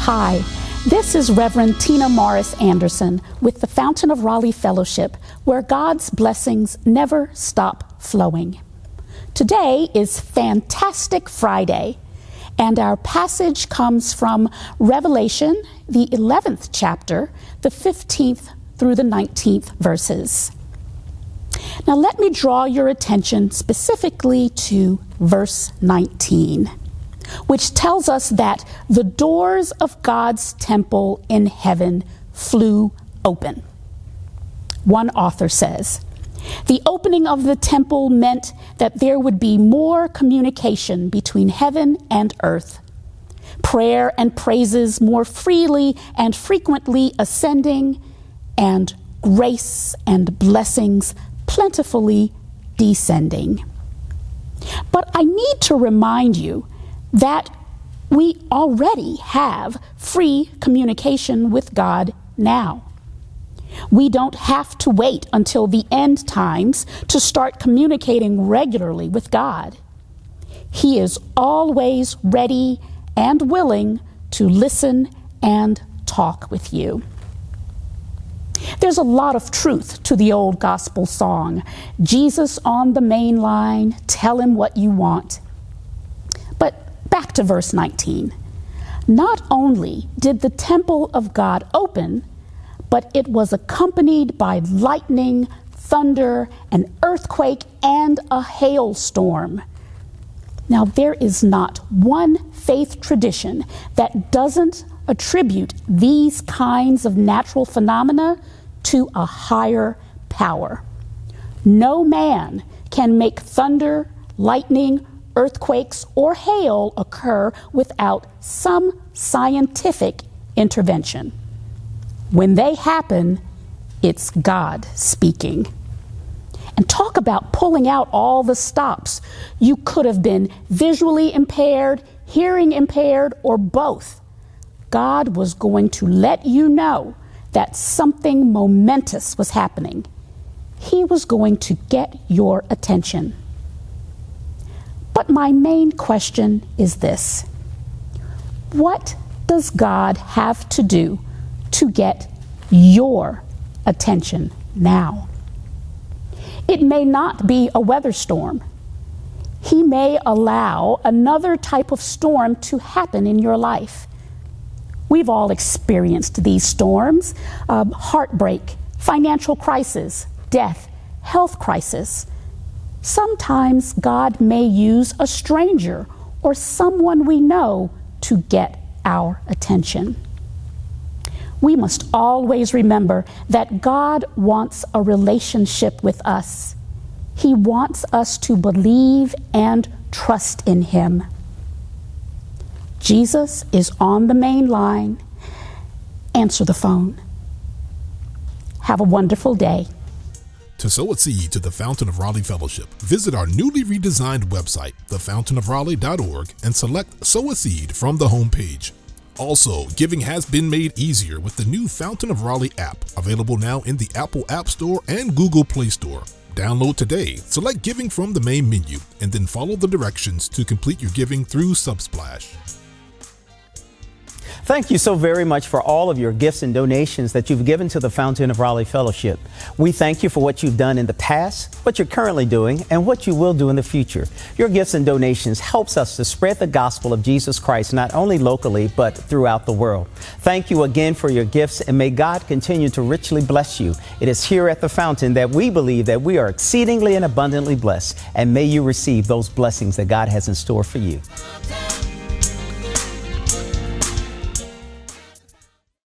Hi, this is Reverend Tina Morris Anderson with the Fountain of Raleigh Fellowship, where God's blessings never stop flowing. Today is Fantastic Friday, and our passage comes from Revelation, the 11th chapter, the 15th through the 19th verses. Now let me draw your attention specifically to verse 19, which tells us that the doors of God's temple in heaven flew open. One author says, the opening of the temple meant that there would be more communication between heaven and earth, prayer and praises more freely and frequently ascending, and grace and blessings plentifully descending. But I need to remind you that we already have free communication with God now. We don't have to wait until the end times to start communicating regularly with God. He is always ready and willing to listen and talk with you. There's a lot of truth to the old gospel song, Jesus on the main line, tell him what you want. But back to verse 19. Not only did the temple of God open, but it was accompanied by lightning, thunder, an earthquake, and a hailstorm. Now, there is not one faith tradition that doesn't attribute these kinds of natural phenomena to a higher power. No man can make thunder, lightning, earthquakes, or hail occur without some scientific intervention. When they happen, it's God speaking. And talk about pulling out all the stops. You could have been visually impaired, hearing impaired, or both. God was going to let you know that something momentous was happening. He was going to get your attention. But my main question is this: what does God have to do to get your attention now? It may not be a weather storm. He may allow another type of storm to happen in your life. We've all experienced these storms: heartbreak, financial crisis, death, health crisis. Sometimes God may use a stranger or someone we know to get our attention. We must always remember that God wants a relationship with us. He wants us to believe and trust in Him. Jesus is on the main line. Answer the phone. Have a wonderful day. To sow a seed to the Fountain of Raleigh Fellowship, visit our newly redesigned website, thefountainofraleigh.org, and select Sow a Seed from the homepage. Also, giving has been made easier with the new Fountain of Raleigh app, available now in the Apple App Store and Google Play Store. Download today, select Giving from the main menu, and then follow the directions to complete your giving through Subsplash. Thank you so very much for all of your gifts and donations that you've given to the Fountain of Raleigh Fellowship. We thank you for what you've done in the past, what you're currently doing, and what you will do in the future. Your gifts and donations helps us to spread the gospel of Jesus Christ, not only locally, but throughout the world. Thank you again for your gifts, and may God continue to richly bless you. It is here at the Fountain that we believe that we are exceedingly and abundantly blessed, and may you receive those blessings that God has in store for you.